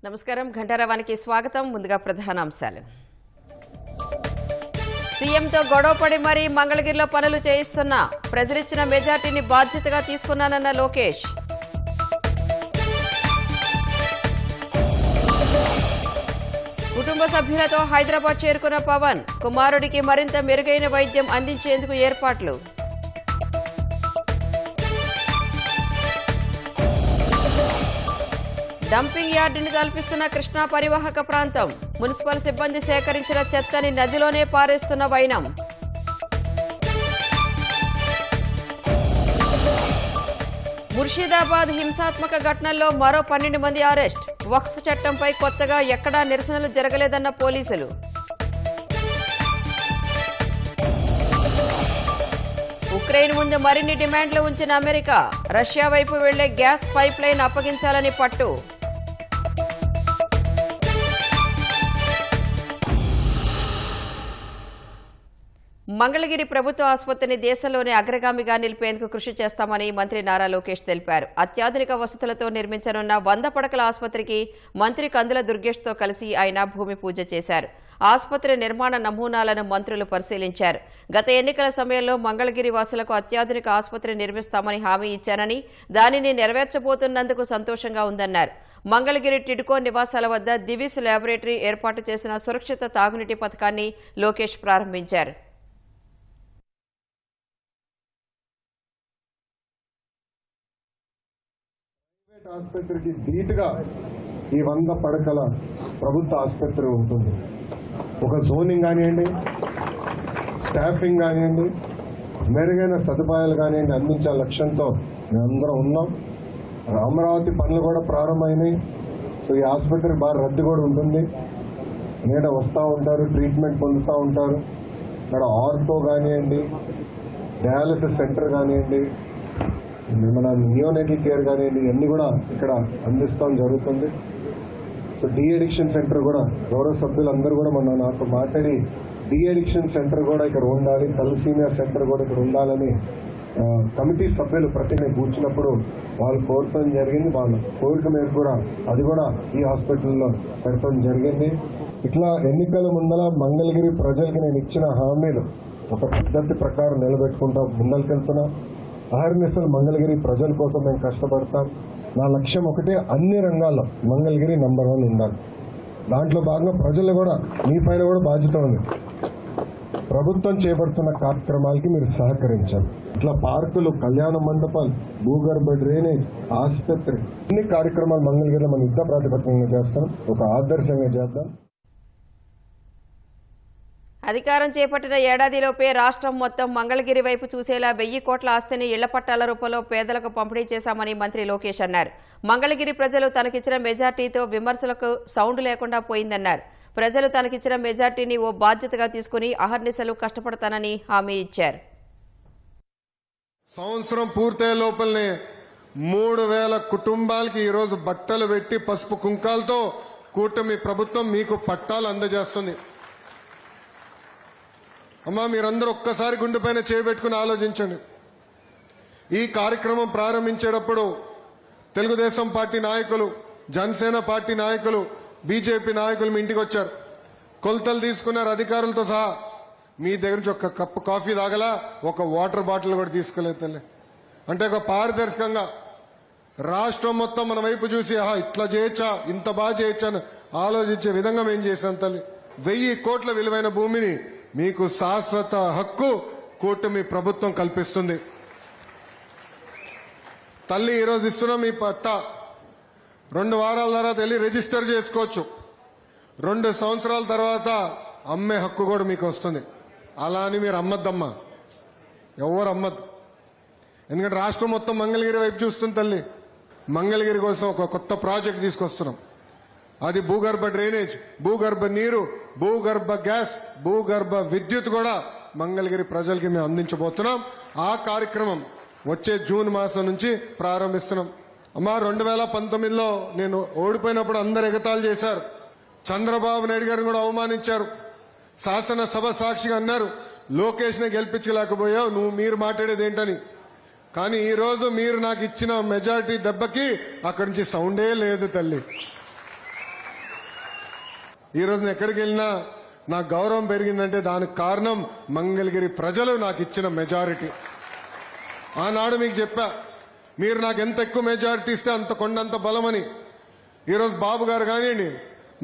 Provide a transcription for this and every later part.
నమస్కారం ఘంటారావానికి స్వాగతం. ముందుగా ప్రధానాంశాలు. సీఎంతో గొడవపడి మరీ మంగళగిరిలో పనులు చేయిస్తున్నా ప్రజలిచ్చిన మెజార్టీని బాధ్యతగా తీసుకున్నానన్న లోకేష్. కుటుంబ సభ్యులతో హైదరాబాద్ చేరుకున్న పవన్, కుమారుడికి మరింత మెరుగైన వైద్యం అందించేందుకు ఏర్పాట్లు. డంపింగ్ యార్డుని తలపిస్తున్న కృష్ణా పరివాహక ప్రాంతం, మున్సిపల్ సిబ్బంది సేకరించిన చెత్తని నదిలోనే పారేస్తున్న వైనం. ముర్షిదాబాద్ హింసాత్మక ఘటనల్లో మరో 12 మంది అరెస్ట్. వక్ఫ్ చట్టంపై కొత్తగా ఎక్కడా నిరసనలు జరగలేదన్న పోలీసులు. ఉక్రెయిన్ ముందు మరిన్ని డిమాండ్లు ఉంచిన అమెరికా, రష్యా వైపు వెళ్లే గ్యాస్ పైప్ లైన్ అప్పగించాలని పట్టు. మంగళగిరి ప్రభుత్వ ఆసుపత్రిని దేశంలోనే అగ్రగామిగా నిలిపేందుకు కృషి చేస్తామని మంత్రి నారా లోకేష్ తెలిపారు. అత్యాధునిక వసతులతో నిర్మించనున్న 100 పడకల ఆసుపత్రికి మంత్రి కందుల దుర్గేష్తో కలిసి ఆయన భూమి పూజ చేశారు. ఆసుపత్రి నిర్మాణ నమూనాలను మంత్రులు పరిశీలించారు. గత ఎన్నికల సమయంలో మంగళగిరి వాసులకు అత్యాధునిక ఆసుపత్రి నిర్మిస్తామని హామీ ఇచ్చానని, దానిని నెరవేర్చబోతున్నందుకు సంతోషంగా ఉందన్నారు. మంగళగిరి టిడ్కో నివాసాల వద్ద దివిస్ ల్యాబొరేటరీ ఏర్పాటు చేసిన సురక్షిత తాగునీటి పథకాన్ని లోకేష్ ప్రారంభించారు. ఆసుపత్రికి ధీటుగా ఈ 100 పడకల ప్రభుత్వ ఆసుపత్రి ఉంటుంది. ఒక జోనింగ్ కానివ్వండి, స్టాఫింగ్ కానివ్వండి, మెరుగైన సదుపాయాలు కానివ్వండి అందించే లక్ష్యంతో మేమందరం ఉన్నాం. అమరావతి పనులు కూడా ప్రారంభమైనాయి. సో ఈ ఆసుపత్రికి బాగా రద్దీ కూడా ఉంటుంది. నేడ వస్తూ ఉంటారు, ట్రీట్మెంట్ పొందుతూ ఉంటారు. ఇక్కడ ఆర్థో కానివ్వండి, డయాలసిస్ సెంటర్ కానివ్వండి, మన నియోనేటల్ కేర్ కానివ్వండి, ఇవన్నీ కూడా ఇక్కడ అందిస్తాం జరుగుతుంది. సో డీ అడిక్షన్ సెంటర్ కూడా గౌరవ సభ్యులందరూ కూడా నాతో మాట్లాడి డీ అడిక్షన్ సెంటర్ కూడా ఇక్కడ ఉండాలి, తలసీమియా సెంటర్ కూడా ఇక్కడ ఉండాలని కమిటీ సభ్యులు ప్రతి కూర్చున్నప్పుడు వాళ్ళు కోరటం జరిగింది. వాళ్ళ కోరిక మేరకు కూడా అది కూడా ఈ హాస్పిటల్లో పెట్టడం జరిగింది. ఇట్లా ఎన్నికల ముందల మంగళగిరి ప్రజలకి నేను ఇచ్చిన హామీలు ఒక పద్ధతి ప్రకారం నిలబెట్టుకుంటా ముందరికెళ్తున్నా. అహర్నిశలు మంగళగిరి ప్రజల కోసం మేము కష్టపడతాం. నా లక్ష్యం ఒకటే, అన్ని రంగాల్లో మంగళగిరి నంబర్ 1 ఉండాలి. దాంట్లో భాగంగా ప్రజలు కూడా మీ పైన కూడా బాధ్యత ఉంది. ప్రభుత్వం చేపడుతున్న కార్యక్రమాలకి మీరు సహకరించాలి. ఇట్లా పార్కులు, కళ్యాణ మండపాలు, భూగర్భ డ్రైనేజ్, ఆసుపత్రి, అన్ని కార్యక్రమాలు మంగళగిరిలో మనం యుద్ధ ప్రాతిపదికన చేస్తాం, ఒక ఆదర్శంగా చేద్దాం. అధికారం చేపట్టిన ఏడాదిలోపే రాష్ట్రం మొత్తం మంగళగిరి వైపు చూసేలా 1000 కోట్ల ఆస్తిని ఇళ్ల పట్టాల రూపంలో పేదలకు పంపిణీ చేశామని మంత్రి లోకేష్ అన్నారు. మంగళగిరి ప్రజలు తనకిచ్చిన మెజార్టీతో విమర్శలకు సౌండ్ లేకుండా పోయిందన్నారు. ప్రజలు తనకిచ్చిన మెజార్టీని ఓ బాధ్యతగా తీసుకుని అహర్నిశలు కష్టపడతానని హామీ ఇచ్చారు. సంవత్సరం పూర్తయ్యే లోపలనే 3000 కుటుంబాలకి ఈరోజు బట్టలు పెట్టి పసుపు కుంకాలతో కూటమి ప్రభుత్వం మీకు పట్టాలు అందజేస్తుంది. అమ్మా, మీరందరూ ఒక్కసారి గుండెపైన చేయబెట్టుకుని ఆలోచించండి. ఈ కార్యక్రమం ప్రారంభించేటప్పుడు తెలుగుదేశం పార్టీ నాయకులు, జనసేన పార్టీ నాయకులు, బీజేపీ నాయకులు మీ ఇంటికి వచ్చారు, కొలతలు తీసుకున్నారు అధికారులతో సహా. మీ దగ్గర నుంచి ఒక కప్పు కాఫీ తాగలా, ఒక వాటర్ బాటిల్ కూడా తీసుకోలేదు తల్లి. అంటే ఒక పారదర్శకంగా రాష్ట్రం మొత్తం మన వైపు చూసి ఇట్లా చేయొచ్చా, ఇంత బాగా చేయొచ్చా అని ఆలోచించే విధంగా మేము చేశాం తల్లి. 1000 కోట్ల విలువైన భూమిని మీకు శాశ్వత హక్కు కూటమి ప్రభుత్వం కల్పిస్తుంది. తల్లి, ఈరోజు ఇస్తున్న మీ పట్టా 2 వారాల తర్వాత వెళ్ళి రిజిస్టర్ చేసుకోవచ్చు. 2 సంవత్సరాల తర్వాత అమ్మే హక్కు కూడా మీకు వస్తుంది. అలా అని మీరు అమ్మద్దమ్మా, ఎవరు అమ్మద్దు. ఎందుకంటే రాష్ట్రం మొత్తం మంగళగిరి వైపు చూస్తుంది తల్లి. మంగళగిరి కోసం ఒక కొత్త ప్రాజెక్ట్ తీసుకొస్తున్నాం. అది భూగర్భ డ్రైనేజ్, భూగర్భ నీరు, భూగర్భ గ్యాస్, భూగర్భ విద్యుత్ కూడా మంగళగిరి ప్రజలకి మేము అందించబోతున్నాం. ఆ కార్యక్రమం వచ్చే జూన్ మాసం నుంచి ప్రారంభిస్తున్నాం. అమ్మా, 2019లో నేను ఓడిపోయినప్పుడు అందరు ఎగతాళి చేశారు. చంద్రబాబు నాయుడు గారిని కూడా అవమానించారు. శాసనసభ సాక్షిగా అన్నారు, లోకేష్ని గెలిపించలేకపోయావు, మీరు మాట్లాడేది ఏంటని. కానీ ఈ రోజు మీరు నాకు ఇచ్చిన మెజారిటీ దెబ్బకి అక్కడి నుంచి సౌండే లేదు తల్లి. ఈ రోజు నేను ఎక్కడికి వెళ్ళినా నాకు గౌరవం పెరిగిందంటే దానికి కారణం మంగళగిరి ప్రజలు నాకు ఇచ్చిన మెజారిటీ. ఆనాడు మీకు చెప్పా, మీరు నాకు ఎంత ఎక్కువ మెజారిటీ ఇస్తే అంత కొండంత బలమని. ఈరోజు బాబు గారు కానివ్వండి,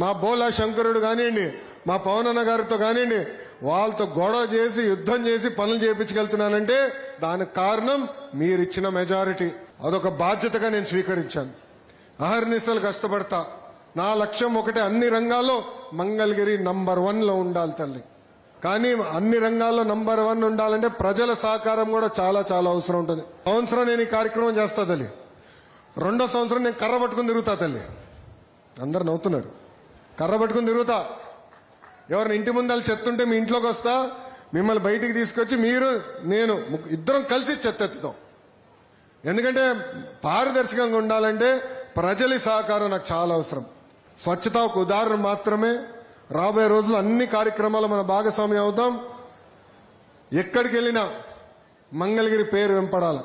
మా బోలా శంకరుడు కానివ్వండి, మా పవనన్న గారితో కానివ్వండి, వాళ్ళతో గొడవ చేసి యుద్ధం చేసి పనులు చేయించగలుగుతున్నానంటే దానికి కారణం మీరిచ్చిన మెజారిటీ. అదొక బాధ్యతగా నేను స్వీకరించాను. అహర్నిశలు కష్టపడతా. నా లక్ష్యం ఒకటే, అన్ని రంగాల్లో మంగళగిరి నంబర్ 1లో ఉండాలి తల్లి. కానీ అన్ని రంగాల్లో నంబర్ 1 ఉండాలంటే ప్రజల సహకారం కూడా చాలా చాలా అవసరం ఉంటుంది. సంవత్సరం నేను ఈ కార్యక్రమం చేస్తా తల్లి. 2వ సంవత్సరం నేను కర్ర పట్టుకుని తిరుగుతా తల్లి. అందరు నవ్వుతున్నారు. కర్ర పట్టుకుని తిరుగుతా. ఎవరిని ఇంటి ముందర చెత్తుంటే మీ ఇంట్లోకి వస్తా, మిమ్మల్ని బయటికి తీసుకొచ్చి మీరు నేను ఇద్దరం కలిసి చెత్త ఎత్తుతాం. ఎందుకంటే పారదర్శకంగా ఉండాలంటే ప్రజల సహకారం నాకు చాలా అవసరం. స్వచ్ఛత ఒక ఉదాహరణ మాత్రమే. రాబోయే రోజులు అన్ని కార్యక్రమాలు మన భాగస్వామ్యం అవుతాం. ఎక్కడికి వెళ్ళినా మంగళగిరి పేరు వినపడాలి.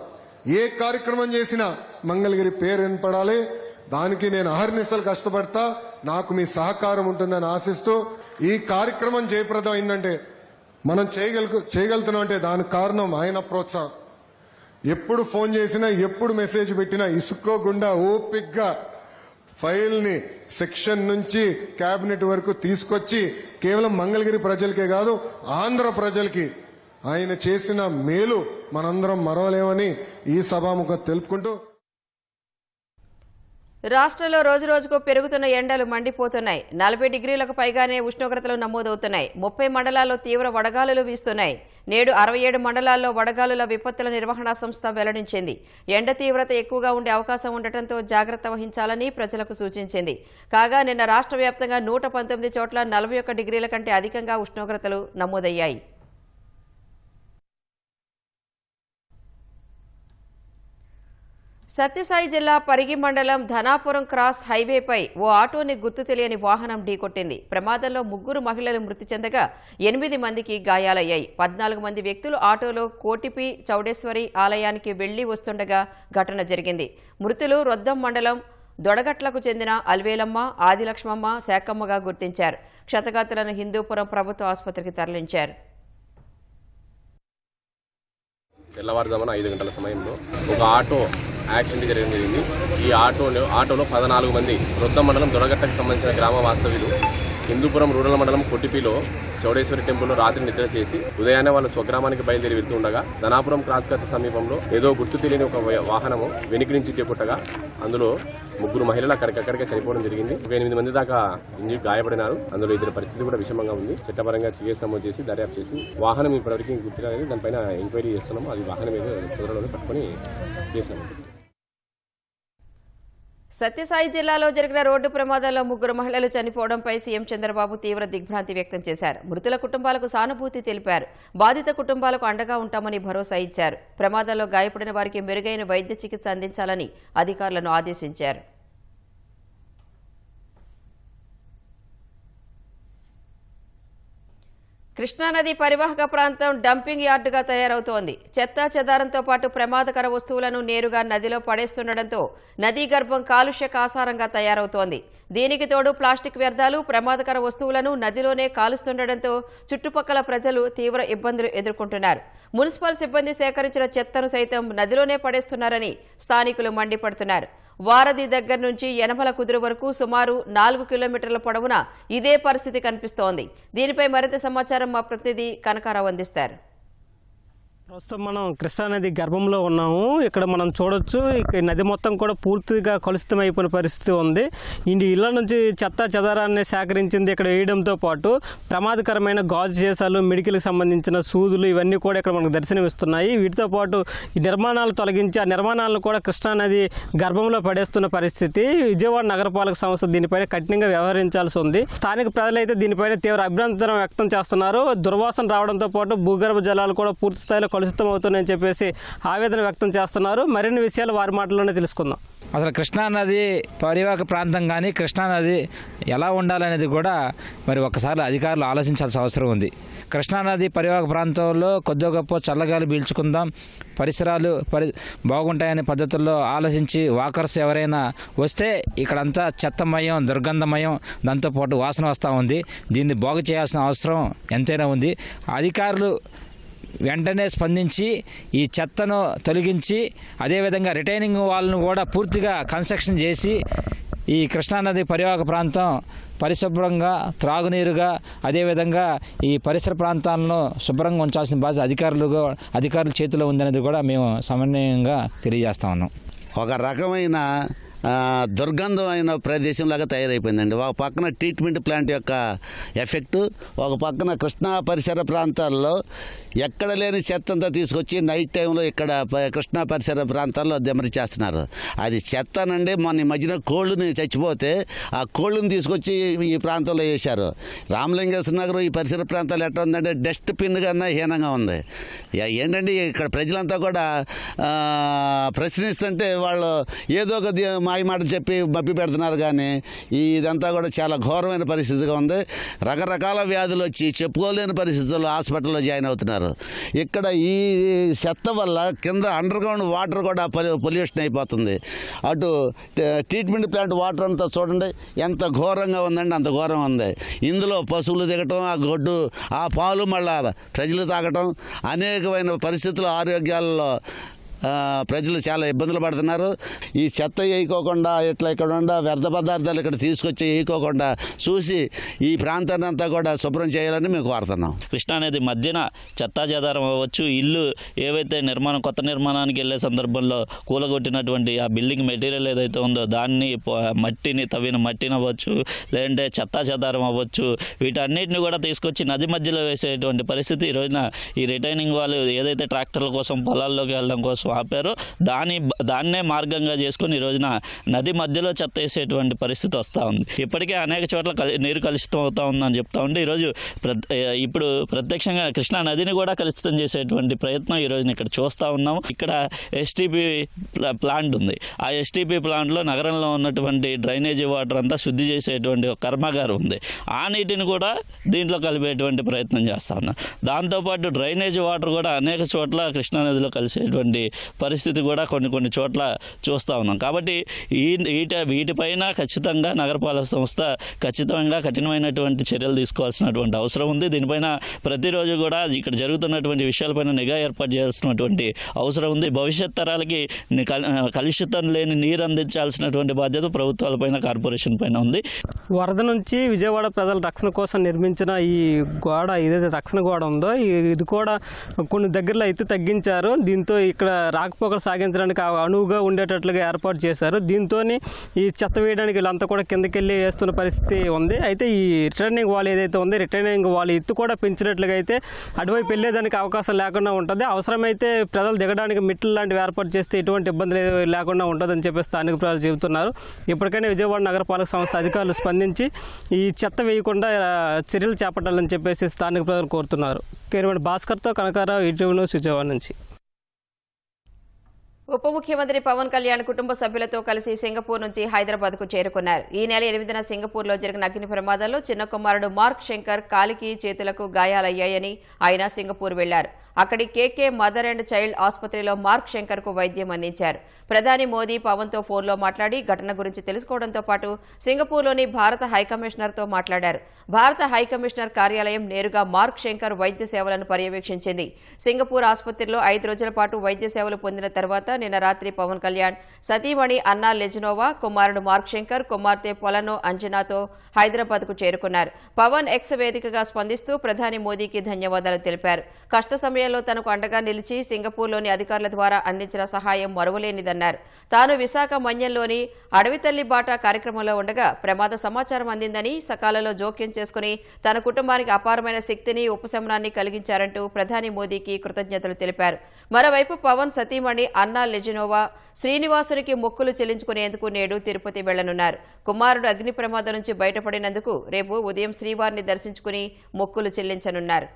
ఏ కార్యక్రమం చేసినా మంగళగిరి పేరు వినపడాలి. దానికి నేను అహర్నిశలు కష్టపడతా. నాకు మీ సహకారం ఉంటుందని ఆశిస్తూ, ఈ కార్యక్రమం జయప్రదం అయిందంటే మనం చేయగలుగుతున్నాం అంటే దానికి కారణం ఆయన ప్రోత్సాహం. ఎప్పుడు ఫోన్ చేసినా, ఎప్పుడు మెసేజ్ పెట్టినా ఇసుకోకుండా ఓపిక్గా ఫైల్ ని సెక్షన్ నుంచి కేబినెట్ వరకు తీసుకొచ్చి కేవలం మంగళగిరి ప్రజలకే కాదు ఆంధ్ర ప్రజలకి ఆయన చేసిన మేలు మనందరం మరవలేమని ఈ సభాముఖం తెలుపుకుంటూ, రాష్ట్రంలో రోజురోజుకు పెరుగుతున్న ఎండలు మండిపోతున్నాయి. 40 డిగ్రీలకు పైగానే ఉష్ణోగ్రతలు నమోదవుతున్నాయి. 30 మండలాల్లో తీవ్ర వడగాలులు వీస్తున్నాయి. నేడు 67 మండలాల్లో వడగాలుల విపత్తుల నిర్వహణ సంస్థ వెల్లడించింది. ఎండ తీవ్రత ఎక్కువగా ఉండే అవకాశం ఉండటంతో జాగ్రత్త వహించాలని ప్రజలకు సూచించింది. కాగా నిన్న రాష్ట్ర వ్యాప్తంగా 119 చోట్ల 41 డిగ్రీల కంటే అధికంగా ఉష్ణోగ్రతలు నమోదయ్యాయి. సత్యసాయి జిల్లా పరిగి మండలం ధనాపురం క్రాస్ హైవేపై ఓ ఆటోని గుర్తు తెలియని వాహనం ఢీకొట్టింది. ప్రమాదంలో 3 మహిళలు మృతి చెందగా 8 మందికి గాయాలయ్యాయి. 14 మంది వ్యక్తులు ఆటోలో కోటిపి చౌడేశ్వరి ఆలయానికి వెళ్లి వస్తుండగా ఘటన జరిగింది. మృతులు రొద్దం మండలం దొడగట్లకు చెందిన అల్వేలమ్మ, ఆదిలక్ష్మమ్మ, శాకమ్మగా గుర్తించారు. క్షతగాతులను హిందూపురం ప్రభుత్వ ఆసుపత్రికి తరలించారు. తెల్లవారుజామున 5 గంటల సమయంలో ఒక ఆటో యాక్సిడెంట్ జరిగింది. ఈ ఆటోలో 14 మంది రొద్దం మండలం దొడగట్టకు సంబంధించిన గ్రామ వాస్తవ్యులు హిందూపురం రూరల్ మండలం కొట్టిపిలో చౌడేశ్వరి టెంపుల్లో రాత్రి నిద్ర చేసి ఉదయాన్నే వాళ్ళు స్వగ్రామానికి బయలుదేరి వెళ్తుండగా ధనాపురం క్రాస్ కట్ సమీపంలో ఏదో గుర్తు తెలియని ఒక వాహనము వెనుక నుంచి ఢీకొట్టగా అందులో 3 మహిళలు అక్కడికక్కడికే చనిపోవడం జరిగింది. 8 మంది దాకా గాయపడినారు. అందులో 2 పరిస్థితి కూడా విషమంగా ఉంది. చట్టపరంగా కేసు నమోదు చేసి దర్యాప్తు చేసి వాహనం ఇప్పటివరకు గుర్తు రాలేదు, దానిపైన ఎంక్వైరీ చేస్తున్నాము. అది వాహనం ఏదో త్వరలో పట్టుకుని కేసు నమోదు. సత్యసాయి జిల్లాలో జరిగిన రోడ్డు ప్రమాదంలో 3 మహిళలు చనిపోవడంపై సీఎం చంద్రబాబు తీవ్ర దిగ్భ్రాంతి వ్యక్తం చేశారు. మృతుల కుటుంబాలకు సానుభూతి తెలిపారు. బాధిత కుటుంబాలకు అండగా ఉంటామని భరోసా ఇచ్చారు. ప్రమాదంలో గాయపడిన వారికి మెరుగైన వైద్య చికిత్స అందించాలని అధికారులను ఆదేశించారు. కృష్ణానది పరివాహక ప్రాంతం డంపింగ్ యార్డుగా తయారవుతోంది. చెత్తా చెదారంతో పాటు ప్రమాదకర వస్తువులను నేరుగా నదిలో పడేస్తుండటంతో నదీ గర్భం కాలుష్య కాసారంగా తయారవుతోంది. దీనికి తోడు ప్లాస్టిక్ వ్యర్థాలు, ప్రమాదకర వస్తువులను నదిలోనే కాలుస్తుండటంతో చుట్టుపక్కల ప్రజలు తీవ్ర ఇబ్బందులు ఎదుర్కొంటున్నారు. మున్సిపల్ సిబ్బంది సేకరించిన చెత్తను సైతం నదిలోనే పడేస్తున్నారని స్థానికులు మండిపడుతున్నారు. వారధి దగ్గర నుంచి యనమల కుదురు వరకు సుమారు 4 కిలోమీటర్ల పొడవున ఇదే పరిస్థితి కనిపిస్తోంది. దీనిపై మరింత సమాచారం మా ప్రతినిధి కనకారావు అందిస్తారు. ప్రస్తుతం మనం కృష్ణానది గర్భంలో ఉన్నాము. ఇక్కడ మనం చూడొచ్చు, ఇక్కడ నది మొత్తం కూడా పూర్తిగా కలుషితమైపోయిన పరిస్థితి ఉంది. ఇంటి ఇళ్ల నుంచి చెత్త చెదారాన్ని సేకరించింది ఇక్కడ వేయడంతో పాటు ప్రమాదకరమైన గాజు సీసాలు, మెడికల్కి సంబంధించిన సూదులు ఇవన్నీ కూడా ఇక్కడ మనకు దర్శనమిస్తున్నాయి. వీటితో పాటు ఈ నిర్మాణాలు తొలగించి ఆ నిర్మాణాలను కూడా కృష్ణానది గర్భంలో పడేస్తున్న పరిస్థితి. విజయవాడ నగరపాలక సంస్థ దీనిపైన కఠినంగా వ్యవహరించాల్సి ఉంది. స్థానిక ప్రజలైతే దీనిపైన తీవ్ర అభ్యంతరం వ్యక్తం చేస్తున్నారు. దుర్వాసన రావడంతో పాటు భూగర్భ జలాలు కూడా పూర్తి స్థాయిలో కలుషితం అవుతున్నాయని చెప్పేసి ఆవేదన వ్యక్తం చేస్తున్నారు. మరిన్ని విషయాలు వారి మాటల్లోనే తెలుసుకుందాం. అసలు కృష్ణానది పరివాహక ప్రాంతం కానీ కృష్ణానది ఎలా ఉండాలనేది కూడా మరి ఒక్కసారి అధికారులు ఆలోచించాల్సిన అవసరం ఉంది. కృష్ణానది పరివాహక ప్రాంతంలో కొద్దిగా గొప్ప చల్లగాలి పీల్చుకుందాం, పరిసరాలు బాగుంటాయనే పద్ధతుల్లో ఆలోచించి వాకర్స్ ఎవరైనా వస్తే ఇక్కడంతా చెత్తమయం, దుర్గంధమయం, దాంతోపాటు వాసన వస్తూ ఉంది. దీన్ని బాగు చేయాల్సిన అవసరం ఎంతైనా ఉంది. అధికారులు వెంటనే స్పందించి ఈ చెత్తను తొలగించి అదేవిధంగా రిటైనింగ్ వాల్ను కూడా పూర్తిగా కన్స్ట్రక్షన్ చేసి ఈ కృష్ణానది పరివాహక ప్రాంతం పరిశుభ్రంగా, త్రాగునీరుగా, అదేవిధంగా ఈ పరిసర ప్రాంతాలను శుభ్రంగా ఉంచాల్సిన బాధ్యత అధికారుల చేతిలో ఉందనేది కూడా మేము సమన్వయంగా తెలియజేస్తా ఉన్నాం. ఒక రకమైన దుర్గంధమైన ప్రదేశంలాగా తయారైపోయిందండి. ఒక పక్కన ట్రీట్మెంట్ ప్లాంట్ యొక్క ఎఫెక్టు, ఒక పక్కన కృష్ణా పరిసర ప్రాంతాల్లో ఎక్కడ లేని చెత్త అంతా తీసుకొచ్చి నైట్ టైంలో ఇక్కడ కృష్ణా పరిసర ప్రాంతాల్లో దెమరి చేస్తున్నారు. అది చెత్తనండి. మొన్న ఈ మధ్యన కోళ్ళని చచ్చిపోతే ఆ కోళ్ళని తీసుకొచ్చి ఈ ప్రాంతంలో వేశారు. రామలింగేశ్వర నగరం ఈ పరిసర ప్రాంతాలు ఎట్లా ఉందంటే డస్ట్ బిన్ కన్నా హీనంగా ఉంది. ఏంటంటే ఇక్కడ ప్రజలంతా కూడా ప్రశ్నిస్తుంటే వాళ్ళు ఏదో ఒక మాయ మాట చెప్పి మభ్య పెడుతున్నారు. కానీ ఇదంతా కూడా చాలా ఘోరమైన పరిస్థితిగా ఉంది. రకరకాల వ్యాధులు వచ్చి చెప్పుకోలేని పరిస్థితుల్లో హాస్పిటల్లో జాయిన్ అవుతున్నారు. ఇక్కడ ఈ చెత్త వల్ల కింద అండర్ గ్రౌండ్ వాటర్ కూడా పొల్యూషన్ అయిపోతుంది. అటు ట్రీట్మెంట్ ప్లాంట్ వాటర్ అంతా చూడండి ఎంత ఘోరంగా ఉందండి, అంత ఘోరంగా ఉంది. ఇందులో పశువులు దిగటం, ఆ గొడ్డు, ఆ పాలు మళ్ళా ప్రజలు తాగటం, అనేకమైన పరిస్థితులు ఆరోగ్యాలలో ప్రజలు చాలా ఇబ్బందులు పడుతున్నారు. ఈ చెత్త వేయకోకుండా ఇట్లా ఇక్కడ ఉండ వ్యర్థ పదార్థాలు ఇక్కడ తీసుకొచ్చి వేయకోకుండా చూసి ఈ ప్రాంతాన్ని అంతా కూడా శుభ్రం చేయాలని మేము కోరుతున్నాం. కృష్ణానది మధ్యన చెత్తా చెదారం అవ్వచ్చు, ఇల్లు ఏవైతే కొత్త నిర్మాణానికి వెళ్ళే సందర్భంలో కూలగొట్టినటువంటి ఆ బిల్డింగ్ మెటీరియల్ ఏదైతే ఉందో దాన్ని తవ్విన మట్టిని అవ్వచ్చు, లేదంటే చెత్తా చెదారం అవ్వచ్చు, వీటన్నిటిని కూడా తీసుకొచ్చి నది మధ్యలో వేసేటువంటి పరిస్థితి ఈ రోజున ఈ రిటైనింగ్ వాళ్ళు ఏదైతే ట్రాక్టర్ల కోసం పొలాల్లోకి వెళ్ళడం కోసం ఆపారో దాన్నే మార్గంగా చేసుకుని ఈ రోజున నది మధ్యలో చెత్త వేసేటువంటి పరిస్థితి వస్తూ ఉంది. ఇప్పటికే అనేక చోట్ల నీరు కలుషితం అవుతా ఉందని చెప్తా ఉంటే ఈరోజు ఇప్పుడు ప్రత్యక్షంగా కృష్ణా నదిని కూడా కలుషితం చేసేటువంటి ప్రయత్నం ఈ రోజున ఇక్కడ చూస్తూ ఉన్నాము. ఇక్కడ ఎస్టీపీ ప్లాంట్ ఉంది. ఆ ఎస్టీపీ ప్లాంట్లో నగరంలో ఉన్నటువంటి డ్రైనేజీ వాటర్ అంతా శుద్ధి చేసేటువంటి ఒక కర్మాగారం ఉంది. ఆ నీటిని కూడా దీంట్లో కలిపేటువంటి ప్రయత్నం చేస్తూ ఉన్నాం. దాంతోపాటు డ్రైనేజీ వాటర్ కూడా అనేక చోట్ల కృష్ణానదిలో కలిసేటువంటి పరిస్థితి కూడా కొన్ని చోట్ల చూస్తూ ఉన్నాం. కాబట్టి వీటిపైన ఖచ్చితంగా నగరపాలక సంస్థ కఠినమైనటువంటి చర్యలు తీసుకోవాల్సినటువంటి అవసరం ఉంది. దీనిపైన ప్రతిరోజు కూడా ఇక్కడ జరుగుతున్నటువంటి విషయాలపైన నిఘా ఏర్పాటు చేయాల్సినటువంటి అవసరం ఉంది. భవిష్యత్ తరాలకి కలుషితం లేని నీరు అందించాల్సినటువంటి బాధ్యత ప్రభుత్వాలపైన, కార్పొరేషన్ పైన ఉంది. వరద నుంచి విజయవాడ ప్రజల రక్షణ కోసం నిర్మించిన ఈ గోడ, ఏదైతే రక్షణ గోడ ఉందో ఇది కూడా కొన్ని దగ్గరలో ఎత్తు తగ్గించారు. దీంతో ఇక్కడ రాకపోకలు సాగించడానికి అనువుగా ఉండేటట్లుగా ఏర్పాటు చేశారు. దీంతో ఈ చెత్త వేయడానికి వీళ్ళంతా కూడా కిందకెళ్ళి వేస్తున్న పరిస్థితి ఉంది. అయితే ఈ రిటర్నింగ్ వాల్ ఏదైతే ఉంది, రిటర్నింగ్ వాల్ ఎత్తు కూడా పెంచినట్లుగా అయితే అటువైపు వెళ్ళేదానికి అవకాశం లేకుండా ఉంటుంది. అవసరమైతే ప్రజలు దిగడానికి మెట్లు లాంటివి ఏర్పాటు చేస్తే ఎటువంటి ఇబ్బంది లేకుండా ఉంటుందని చెప్పి స్థానిక ప్రజలు చెబుతున్నారు. ఇప్పటికైనా విజయవాడ నగరపాలక సంస్థ అధికారులు స్పందించి ఈ చెత్త వేయకుండా చర్యలు చేపట్టాలని చెప్పేసి స్థానిక ప్రజలు కోరుతున్నారు. కేరమణి భాస్కర్తో కనకారావు, ఈటీవీ న్యూస్, విజయవాడ నుంచి. ఉప ముఖ్యమంత్రి పవన్ కళ్యాణ్ కుటుంబ సభ్యులతో కలిసి సింగపూర్ నుంచి హైదరాబాద్ కు చేరుకున్నారు. ఈ నెల 8న సింగపూర్లో జరిగిన అగ్ని ప్రమాదంలో చిన్న కుమారుడు మార్క్ శంకర్ కాలికి, చేతులకు గాయాలయ్యాయని ఆయన సింగపూర్ వెళ్లారు. అక్కడి కేకే మదర్ అండ్ చైల్డ్ ఆసుపత్రిలో మార్క్ శంకర్ కు వైద్యం అందించారు. ప్రధాని మోదీ పవన్ తో ఫోన్లో మాట్లాడి ఘటన గురించి తెలుసుకోవడంతో పాటు సింగపూర్లోని భారత హైకమిషనర్ తో మాట్లాడారు. భారత హైకమిషనర్ కార్యాలయం నేరుగా మార్క్ శంకర్ వైద్య సేవలను పర్యవేక్షించింది. సింగపూర్ ఆసుపత్రిలో 5 రోజుల పాటు వైద్య సేవలు పొందిన తర్వాత నిన్న రాత్రి పవన్ కళ్యాణ్ సతీమణి అన్నా లెజినోవా, కుమారుడు మార్క్ శంకర్, కుమార్తె పొలను అంజనాతో హైదరాబాద్ కు చేరుకున్నారు. పవన్ ఎక్స్ వేదికగా స్పందిస్తూ ప్రధాని మోదీకి ధన్యవాదాలు తెలిపారు. కష్ట సమయంలో తనకు అండగా నిలిచి సింగపూర్లోని అధికారుల ద్వారా అందించిన సహాయం మరువలేనిదన్నారు. తాను విశాఖ మన్యంలోని అడవితల్లి బాట కార్యక్రమంలో ఉండగా ప్రమాద సమాచారం అందిందని, సకాలంలో జోక్యం చేసుకుని తన కుటుంబానికి అపారమైన శక్తిని, ఉపశమనాన్ని కలిగించారంటూ ప్రధాని మోదీకి కృతజ్ఞతలు తెలిపారు. మరోవైపు పవన్ సతీమణి అన్నా లెజినోవా శ్రీనివాసునికి మొక్కులు చెల్లించుకునేందుకు నేడు తిరుపతి వెళ్లనున్నారు. కుమారుడు అగ్ని ప్రమాదం నుంచి బయటపడినందుకు రేపు ఉదయం శ్రీవారిని దర్శించుకుని మొక్కులు చెల్లించనున్నారు.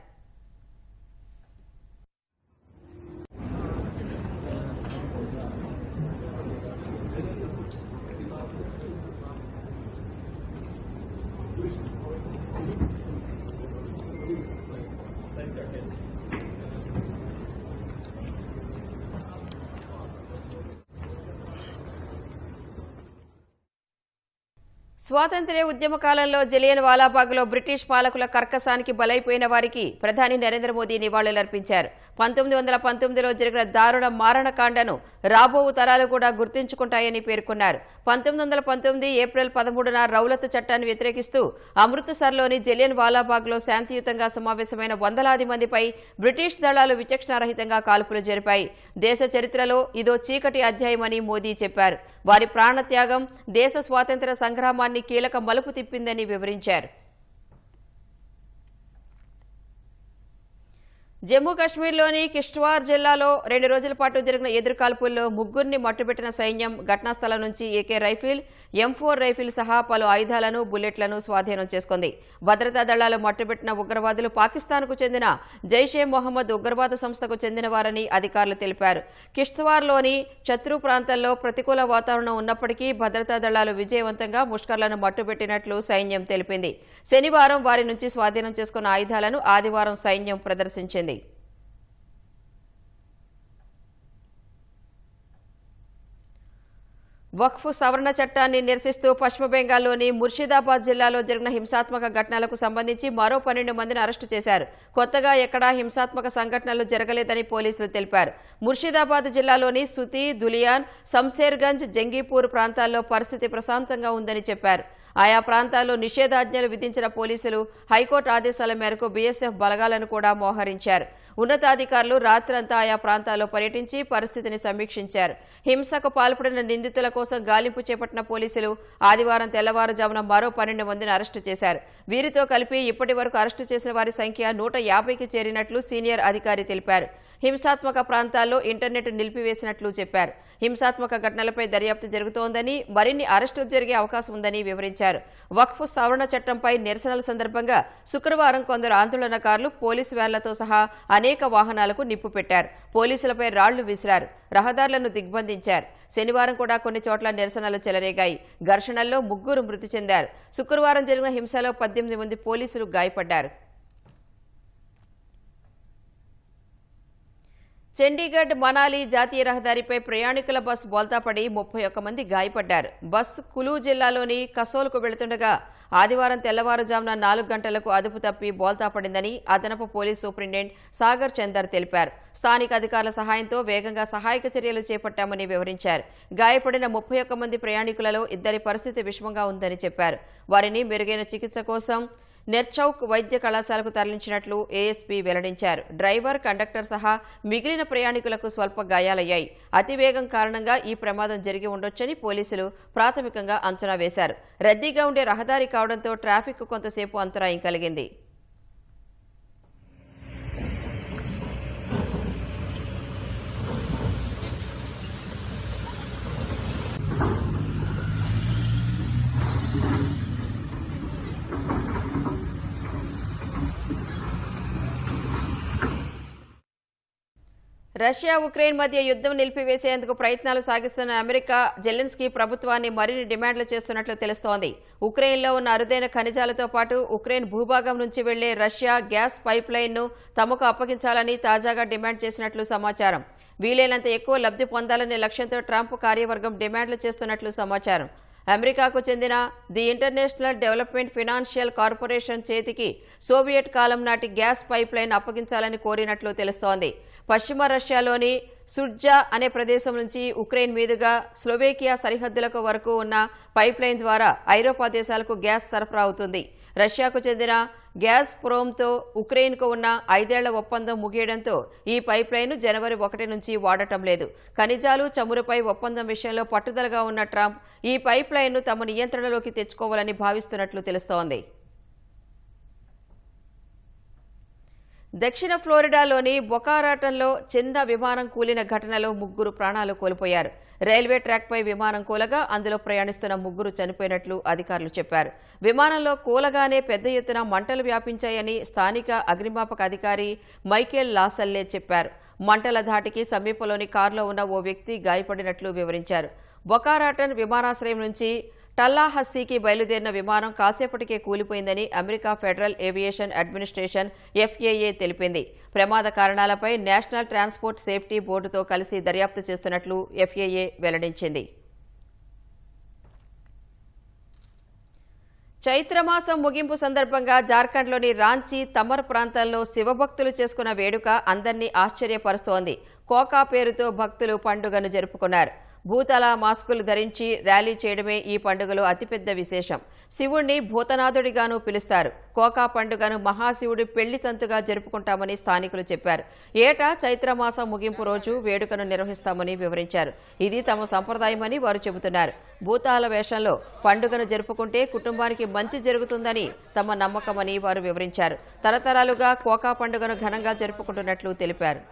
స్వాతంత్ర్య ఉద్యమ కాలంలో జలియన్ వాలాబాగ్లో బ్రిటిష్ పాలకుల కర్కసానికి బలైపోయిన వారికి ప్రధాని నరేంద్ర మోదీ నివాళులర్పించారు. 1919లో జరిగిన దారుణ మారణకాండను రాబో తరాలు కూడా గుర్తుంచుకుంటాయని పేర్కొన్నారు. 1919 ఏప్రిల్ 13న రౌలత్ చట్టాన్ని వ్యతిరేకిస్తూ అమృత్సర్లోని జలియన్ వాలాబాగ్లో శాంతియుతంగా సమావేశమైన వందలాది మందిపై బ్రిటిష్ దళాలు విచక్షణారహితంగా కాల్పులు జరిపాయి. దేశ చరిత్రలో ఇదో చీకటి అధ్యాయమని మోదీ చెప్పారు. వారి ప్రాణత్యాగం దేశ స్వాతంత్ర్య సంగ్రామాన్ని కీలక మలుపు తిప్పిందని వివరించారు. జమ్మూ కాశ్మీర్లోని కిష్ట్వార్ జిల్లాలో 2 రోజుల పాటు జరిగిన ఎదురుకాల్పుల్లో 3 మట్టుబెట్టిన సైన్యం ఘటనా స్థలం నుంచి ఏకే రైఫిల్, M4 రైఫిల్ సహా పలు ఆయుధాలను, బుల్లెట్లను స్వాధీనం చేసుకుంది. భద్రతా దళాలు మట్టుబెట్టిన ఉగ్రవాదులు పాకిస్తాన్కు చెందిన జైషే మొహమ్మద్ ఉగ్రవాద సంస్థకు చెందినవారని అధికారులు తెలిపారు. కిష్ట్వార్లోని చత్రు ప్రాంతాల్లో ప్రతికూల వాతావరణం ఉన్నప్పటికీ భద్రతా దళాలు విజయవంతంగా ముష్కర్లను మట్టుబెట్టినట్లు సైన్యం తెలిపింది. శనివారం వారి నుంచి స్వాధీనం చేసుకున్న ఆయుధాలను ఆదివారం సైన్యం ప్రదర్శించింది. వక్ఫ్ సవరణ చట్టాన్ని నిరసిస్తూ పశ్చిమ బెంగాల్లోని ముర్షిదాబాద్ జిల్లాలో జరిగిన హింసాత్మక ఘటనలకు సంబంధించి మరో 12 మందిని అరెస్టు చేశారు. కొత్తగా ఎక్కడా హింసాత్మక సంఘటనలు జరగలేదని పోలీసులు తెలిపారు. ముర్షిదాబాద్ జిల్లాలోని సుతి, దులియాన్, శంషేర్గంజ్, జంగీపూర్ ప్రాంతాల్లో పరిస్థితి ప్రశాంతంగా ఉందని చెప్పారు. ఆయా ప్రాంతాల్లో నిషేధాజ్ఞలు విధించిన పోలీసులు హైకోర్టు ఆదేశాల మేరకు బీఎస్ఎఫ్ బలగాలను కూడా మోహరించారు. ఉన్నతాధికారులు రాత్రంతా ఆయా ప్రాంతాల్లో పర్యటించి పరిస్థితిని సమీక్షించారు. హింసకు పాల్పడిన నిందితుల కోసం గాలింపు చేపట్టిన పోలీసులు ఆదివారం తెల్లవారుజామున మరో 12 మందిని అరెస్టు చేశారు. వీరితో కలిపి ఇప్పటి వరకు అరెస్టు చేసిన వారి సంఖ్య 150కి చేరినట్లు సీనియర్ అధికారి తెలిపారు. హింసాత్మక ప్రాంతాల్లో ఇంటర్నెట్ నిలిపివేసినట్లు చెప్పారు. హింసాత్మక ఘటనలపై దర్యాప్తు జరుగుతోందని, మరిన్ని అరెస్టులు జరిగే అవకాశం ఉందని వివరించారు. వక్ఫ్ సవరణ చట్టంపై నిరసనల సందర్భంగా శుక్రవారం కొందరు ఆందోళనకారులు పోలీసు వ్యాన్లతో సహా అనేక వాహనాలకు నిప్పు పెట్టారు. పోలీసులపై రాళ్లు విసిరారు. రహదారులను దిగ్బంధించారు. శనివారం కూడా కొన్ని చోట్ల నిరసనలు చెలరేగాయి. ఘర్షణల్లో 3 మృతి చెందారు. శుక్రవారం జరిగిన హింసలో 18 మంది పోలీసులు గాయపడ్డారు. చండీగఢ్ మనాలి జాతీయ రహదారిపై ప్రయాణికుల బస్సు బోల్తాపడి 31 మంది గాయపడ్డారు. బస్సు కులు జిల్లాలోని కసోల్కు వెళుతుండగా ఆదివారం తెల్లవారుజామున 4 గంటలకు అదుపు తప్పి బోల్తాపడిందని అదనపు పోలీస్ సూపరింటెండెంట్ సాగర్ చందర్ తెలిపారు. స్థానిక అధికారుల సహాయంతో వేగంగా సహాయక చర్యలు చేపట్టామని వివరించారు. గాయపడిన 31 మంది ప్రయాణికులలో 2 పరిస్థితి విషమంగా ఉందని చెప్పారు. వారిని మెరుగైన చికిత్స కోసం నెర్చౌక్ వైద్య కళాశాలకు తరలించినట్లు ఏఎస్పీ వెల్లడించారు. డ్రైవర్, కండక్టర్ సహా మిగిలిన ప్రయాణికులకు స్వల్ప గాయాలయ్యాయి. అతివేగం కారణంగా ఈ ప్రమాదం జరిగి ఉండొచ్చని పోలీసులు ప్రాథమికంగా అంచనా వేశారు. రద్దీగా ఉండే రహదారి కావడంతో ట్రాఫిక్ కొంతసేపు అంతరాయం కలిగింది. రష్యా, ఉక్రెయిన్ మధ్య యుద్ధం నిలిపివేసేందుకు ప్రయత్నాలు సాగిస్తున్న అమెరికా జెలెన్స్కీ ప్రభుత్వాన్ని మరిన్ని డిమాండ్లు చేస్తున్నట్లు తెలుస్తోంది. ఉక్రెయిన్లో ఉన్న అరుదైన ఖనిజాలతో పాటు ఉక్రెయిన్ భూభాగం నుంచి వెళ్లే రష్యా గ్యాస్ పైప్ లైన్ను తమకు అప్పగించాలని తాజాగా డిమాండ్ చేసినట్లు సమాచారం. వీలైనంత ఎక్కువ లబ్ధి పొందాలనే లక్ష్యంతో ట్రంప్ కార్యవర్గం డిమాండ్లు చేస్తున్నట్లు సమాచారం. అమెరికాకు చెందిన the international development financial corporation చేతికి సోవియట్ కాలం నాటి గ్యాస్ పైప్ లైన్ అప్పగించాలని కోరినట్లు తెలుస్తోంది. పశ్చిమ రష్యాలోని సుడ్జా అనే ప్రదేశం నుంచి ఉక్రెయిన్ మీదుగా స్లోవేకియా సరిహద్దులకు వరకు ఉన్న పైప్ లైన్ ద్వారా ఐరోపా దేశాలకు గ్యాస్ సరఫరా అవుతుంది. రష్యాకు చెందిన గ్యాస్ ప్రోమ్తో ఉక్రెయిన్కు ఉన్న 5 ఏళ్ల ఒప్పందం ముగియడంతో ఈ పైప్ లైన్ జనవరి 1 నుంచి వాడటం లేదు. ఖనిజాలు, చమురుపై ఒప్పందం విషయంలో పట్టుదలగా ఉన్న ట్రంప్ ఈ పైప్ లైన్ను తమ నియంత్రణలోకి తెచ్చుకోవాలని భావిస్తున్నట్లు తెలుస్తోంది. దక్షిణ ఫ్లోరిడాలోని బొకారాటంలో చిన్న విమానం కూలిన ఘటనలో 3 ప్రాణాలు కోల్పోయారు. రైల్వే ట్రాక్పై విమానం కూలగా అందులో ప్రయాణిస్తున్న 3 చనిపోయినట్లు అధికారులు చెప్పారు. విమానంలో కూలగానే పెద్ద ఎత్తున మంటలు వ్యాపించాయని స్థానిక అగ్నిమాపక అధికారి మైకేల్ లాసల్లే చెప్పారు. మంటల ధాటికి సమీపంలోని కారులో ఉన్న ఓ వ్యక్తి గాయపడినట్లు వివరించారు. బొకారాటన్ విమానాశ్రయం నుంచి టల్లాహస్సీకి బయలుదేరిన విమానం కాసేపటికే కూలిపోయిందని America federal aviation administration FAA తెలిపింది. ప్రమాద కారణాలపై నేషనల్ ట్రాన్స్పోర్ట్ సేఫ్టీ బోర్డుతో కలిసి దర్యాప్తు చేస్తున్నట్లు FAA వెల్లడించింది. చైత్రమాసం ముగింపు సందర్భంగా జార్ఖండ్లోని రాంచీ, తమర్ ప్రాంతాల్లో శివభక్తులు చేసుకున్న వేడుక అందరినీ ఆశ్చర్యపరుస్తోంది. కోకా పేరుతో భక్తులు పండుగను జరుపుకున్నారు. భూతల మాస్కులు ధరించి ర్యాలీ చేయడమే ఈ పండుగలో అతిపెద్ద విశేషం. శివుణ్ణి భూతనాథుడిగాను పిలుస్తారు. కోకా పండుగను మహాశివుడి పెళ్లి తంతుగా జరుపుకుంటామని స్థానికులు చెప్పారు. ఏటా చైత్రమాసం ముగింపు రోజు వేడుకను నిర్వహిస్తామని వివరించారు. ఇది తమ సంప్రదాయమని వారు చెబుతున్నారు. భూతాల వేషంలో పండుగను జరుపుకుంటే కుటుంబానికి మంచి జరుగుతుందని తమ నమ్మకమని వారు వివరించారు. తరతరాలుగా కోకా పండుగను ఘనంగా జరుపుకుంటున్నట్లు తెలిపారు.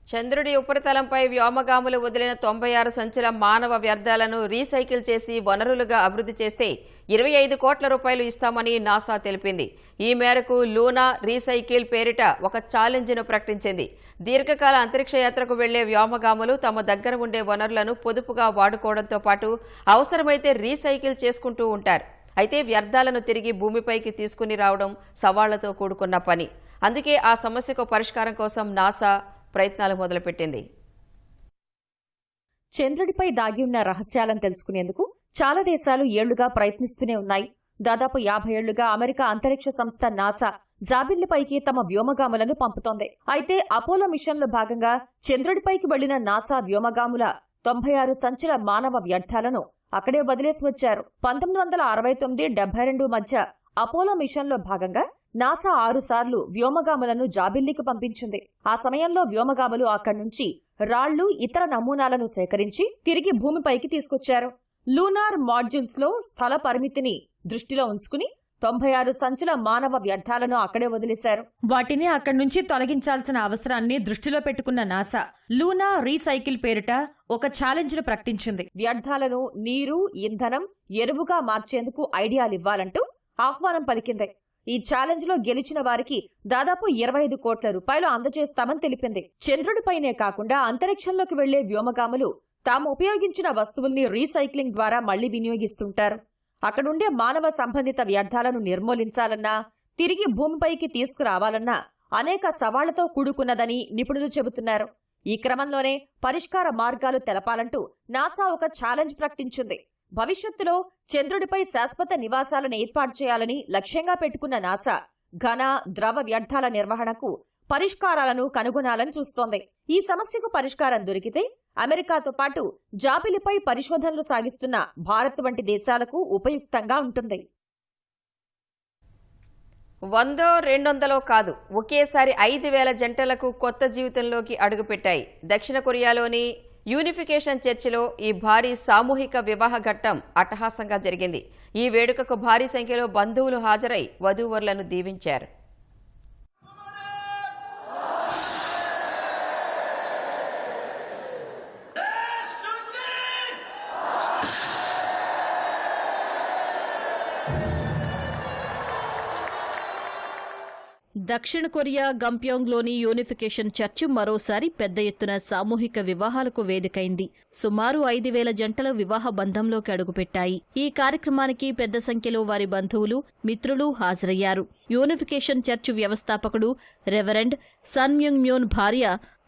చంద్రుడి ఉపరితలంపై వ్యోమగాములు వదిలిన 96 సంచుల మానవ వ్యర్థాలను రీసైకిల్ చేసి వనరులుగా అభివృద్ధి చేస్తే 25 కోట్ల రూపాయలు ఇస్తామని నాసా తెలిపింది. ఈ మేరకు లూనా రీసైకిల్ పేరిట ఒక ఛాలెంజ్ను ప్రకటించింది. దీర్ఘకాల అంతరిక్ష యాత్రకు వెళ్లే వ్యోమగాములు తమ దగ్గర ఉండే వనరులను పొదుపుగా వాడుకోవడంతో పాటు అవసరమైతే రీసైకిల్ చేసుకుంటూ ఉంటారు. అయితే వ్యర్థాలను తిరిగి భూమిపైకి తీసుకుని రావడం సవాళ్లతో కూడుకున్న పని. అందుకే ఆ సమస్యకు పరిష్కారం కోసం నాసా ప్రయత్నాలు మొదలుపెట్టింది. చంద్రుడిపై దాగి ఉన్న రహస్యాలను తెలుసుకునేందుకు చాలా దేశాలు ఏళ్లుగా ప్రయత్నిస్తూనే ఉన్నాయి. దాదాపు 50 ఏళ్లుగా అమెరికా అంతరిక్ష సంస్థ నాసా జాబిల్లిపైకి తమ వ్యోమగాములను పంపుతోంది. అయితే అపోలో మిషన్లో భాగంగా చంద్రుడిపైకి వెళ్లిన నాసా వ్యోమగాముల 96 సంచుల మానవ వ్యర్థాలను అక్కడే వదిలేసి వచ్చారు. 1969-72 మధ్య అపోలో మిషన్లో భాగంగా నాసా 6 సార్లు వ్యోమగాములను జాబిల్లికి పంపించింది. ఆ సమయంలో వ్యోమగాములు అక్కడి నుంచి రాళ్లు, ఇతర నమూనాలను సేకరించి తిరిగి భూమిపైకి తీసుకొచ్చారు. లూనార్ మాడ్యూల్స్ లో స్థల పరిమితిని దృష్టిలో ఉంచుకుని 96 సంచుల మానవ వ్యర్థాలను అక్కడే వదిలేశారు. వాటిని అక్కడి నుంచి తొలగించాల్సిన అవసరాన్ని దృష్టిలో పెట్టుకున్న నాసా లూనా రీసైకిల్ పేరిట ఒక ఛాలెంజ్ను ప్రకటించింది. వ్యర్థాలను నీరు, ఇంధనం, ఎరువుగా మార్చేందుకు ఐడియాలివ్వాలంటూ ఆహ్వానం పలికింది. ఈ ఛాలెంజ్ లో గెలిచిన వారికి దాదాపు 25 కోట్ల రూపాయలు అందజేస్తామని తెలిపింది. చంద్రుడిపైనే కాకుండా అంతరిక్షంలోకి వెళ్లే వ్యోమగాములు తాము ఉపయోగించిన వస్తువుల్ని రీసైక్లింగ్ ద్వారా మళ్లీ వినియోగిస్తుంటారు. అక్కడుండే మానవ సంబంధిత వ్యర్థాలను నిర్మూలించాలన్నా, తిరిగి భూమిపైకి తీసుకురావాలన్నా అనేక సవాళ్లతో కూడుకున్నదని నిపుణులు చెబుతున్నారు. ఈ క్రమంలోనే పరిష్కార మార్గాలు తెలపాలంటూ నాసా ఒక ఛాలెంజ్ ప్రకటించింది. భవిష్యత్తులో చంద్రుడిపై శాశ్వత నివాసాలను ఏర్పాటు చేయాలని లక్ష్యంగా పెట్టుకున్న నాసా ఘన, ద్రవ వ్యర్థాల నిర్వహణకు పరిష్కారాలను కనుగొనాలని చూస్తోంది. ఈ సమస్యకు పరిష్కారం దొరికితే అమెరికాతో పాటు జాబిలిపై పరిశోధనలు సాగిస్తున్న భారత్ వంటి దేశాలకు ఉపయుక్తంగా ఉంటుంది. 100-200 కాదు, ఒకేసారి 5,000 జంటలకు కొత్త జీవితంలోకి అడుగుపెట్టాయి. దక్షిణ కొరియాలోని యూనిఫికేషన్ చర్చిలో ఈ భారీ సామూహిక వివాహ ఘట్టం అట్టహాసంగా జరిగింది. ఈ వేడుకకు భారీ సంఖ్యలో బంధువులు హాజరై వధూవరులను దీవించారు. దక్షిణ కొరియా గంప్యోంగ్లోని యూనిఫికేషన్ చర్చ్ మరోసారి పెద్ద ఎత్తున సామూహిక వివాహాలకు వేదికైంది. సుమారు 5,000 జంటల వివాహ బంధంలోకి అడుగుపెట్టాయి. ఈ కార్యక్రమానికి పెద్ద సంఖ్యలో వారి బంధువులు, మిత్రులు హాజరయ్యారు. యూనిఫికేషన్ చర్చ్ వ్యవస్థాపకుడు రెవరెండ్ సన్ మ్యూంగ్ మ్యూన్ భార్య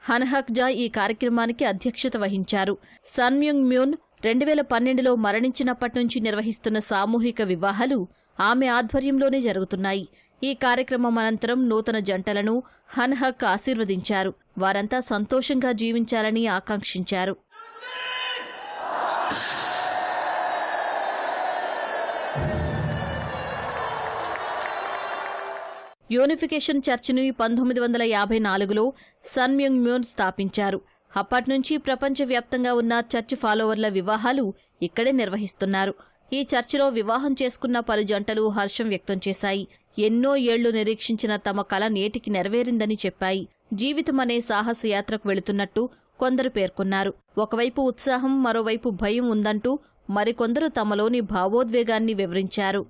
హన్హక్ జా ఈ కార్యక్రమానికి అధ్యక్షత వహించారు. సన్ మ్యూంగ్ మ్యూన్ 2012లో మరణించినప్పటి నుంచి నిర్వహిస్తున్న సామూహిక వివాహాలు ఆమె ఆధ్వర్యంలోనే జరుగుతున్నాయి. ఈ కార్యక్రమం అనంతరం నూతన జంటలను హన్హక్ ఆశీర్వదించారు. వారంతా సంతోషంగా జీవించాలని ఆకాంక్షించారు. యూనిఫికేషన్ చర్చిని 1954లో సన్ మ్యూంగ్ మ్యూన్ స్థాపించారు. అప్పట్నుంచి ప్రపంచవ్యాప్తంగా ఉన్న చర్చ్ ఫాలోవర్ల వివాహాలు ఇక్కడే నిర్వహిస్తున్నారు. ఈ చర్చిలో వివాహం చేసుకున్న పలు జంటలు హర్షం వ్యక్తం చేశాయి. ఎన్నో ఏళ్లు నిరీక్షించిన తమ కల నేటికి నెరవేరిందని చెప్పాయి. జీవితమనే సాహసయాత్రకు వెళుతున్నట్టు కొందరు పేర్కొన్నారు. ఒకవైపు ఉత్సాహం, మరోవైపు భయం ఉందంటూ మరికొందరు తమలోని భావోద్వేగాన్ని వివరించారు.